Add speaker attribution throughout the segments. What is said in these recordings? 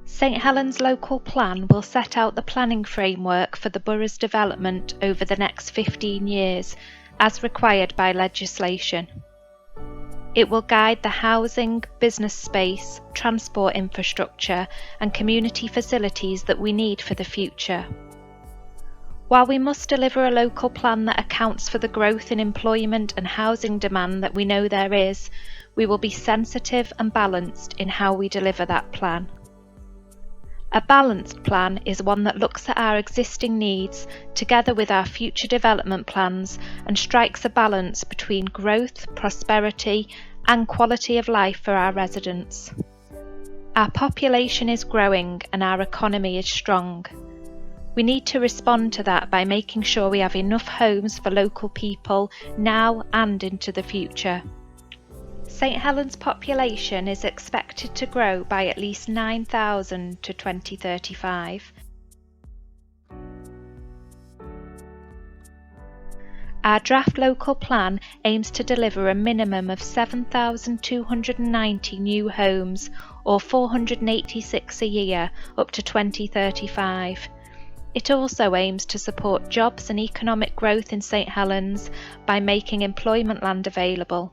Speaker 1: St Helens Local Plan will set out the planning framework for the borough's development over the next 15 years, as required by legislation. It will guide the housing, business space, transport infrastructure and community facilities that we need for the future. While we must deliver a local plan that accounts for the growth in employment and housing demand that we know there is, we will be sensitive and balanced in how we deliver that plan. A balanced plan is one that looks at our existing needs together with our future development plans and strikes a balance between growth, prosperity and quality of life for our residents. Our population is growing and our economy is strong. We need to respond to that by making sure we have enough homes for local people now and into the future. St Helens' population is expected to grow by at least 9,000 to 2035. Our draft local plan aims to deliver a minimum of 7,290 new homes, or 486 a year, up to 2035. It also aims to support jobs and economic growth in St Helens by making employment land available.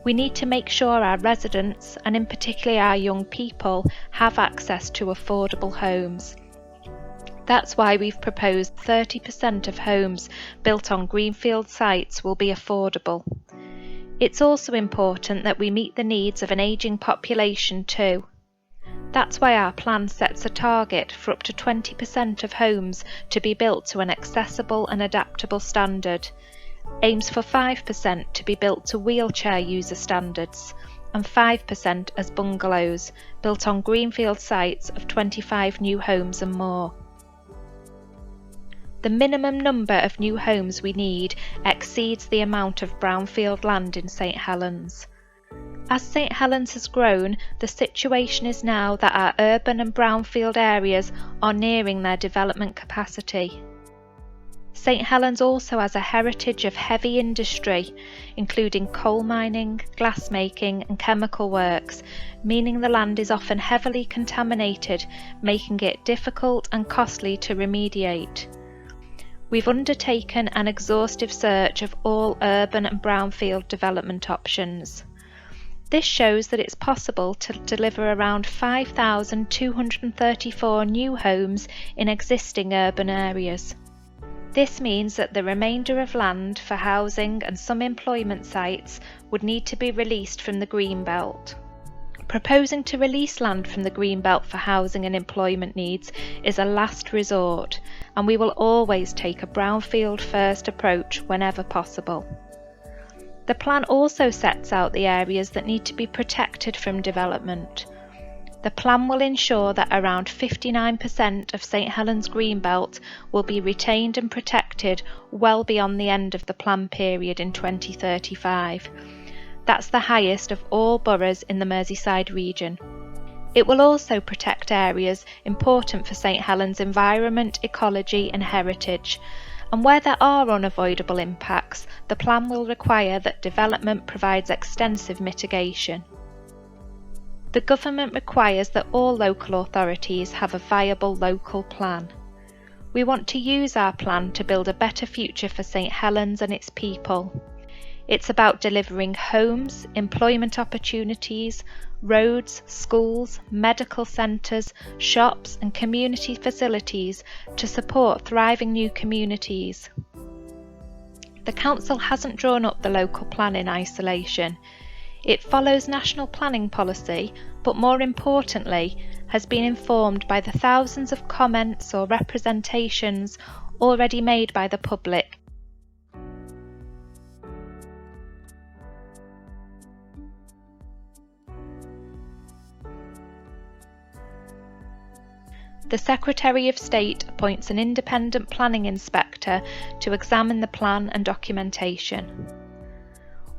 Speaker 1: We need to make sure our residents, and in particular our young people, have access to affordable homes. That's why we've proposed 30% of homes built on greenfield sites will be affordable. It's also important that we meet the needs of an ageing population too. That's why our plan sets a target for up to 20% of homes to be built to an accessible and adaptable standard, aims for 5% to be built to wheelchair user standards, and 5% as bungalows, built on greenfield sites of 25 new homes and more. The minimum number of new homes we need exceeds the amount of brownfield land in St Helens. As St Helens has grown, the situation is now that our urban and brownfield areas are nearing their development capacity. St Helens also has a heritage of heavy industry, including coal mining, glassmaking and chemical works, meaning the land is often heavily contaminated, making it difficult and costly to remediate. We've undertaken an exhaustive search of all urban and brownfield development options. This shows that it's possible to deliver around 5,234 new homes in existing urban areas. This means that the remainder of land for housing and some employment sites would need to be released from the Greenbelt. Proposing to release land from the Greenbelt for housing and employment needs is a last resort, and we will always take a brownfield first approach whenever possible. The plan also sets out the areas that need to be protected from development. The plan will ensure that around 59% of St Helens Greenbelt will be retained and protected well beyond the end of the plan period in 2035. That's the highest of all boroughs in the Merseyside region. It will also protect areas important for St Helens' environment, ecology and heritage. And where there are unavoidable impacts, the plan will require that development provides extensive mitigation. The government requires that all local authorities have a viable local plan. We want to use our plan to build a better future for St Helens and its people. It's about delivering homes, employment opportunities, roads, schools, medical centres, shops and community facilities to support thriving new communities. The Council hasn't drawn up the local plan in isolation. It follows national planning policy, but more importantly, has been informed by the thousands of comments or representations already made by the public. The Secretary of State appoints an independent planning inspector to examine the plan and documentation.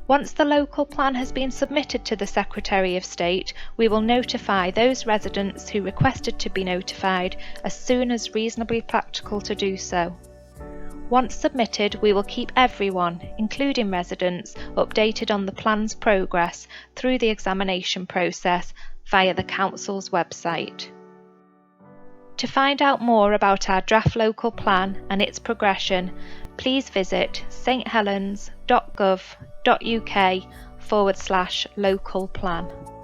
Speaker 1: Once the local plan has been submitted to the Secretary of State, we will notify those residents who requested to be notified as soon as reasonably practical to do so. Once submitted, we will keep everyone, including residents, updated on the plan's progress through the examination process via the Council's website. To find out more about our draft local plan and its progression, please visit sthelens.gov.uk/local plan.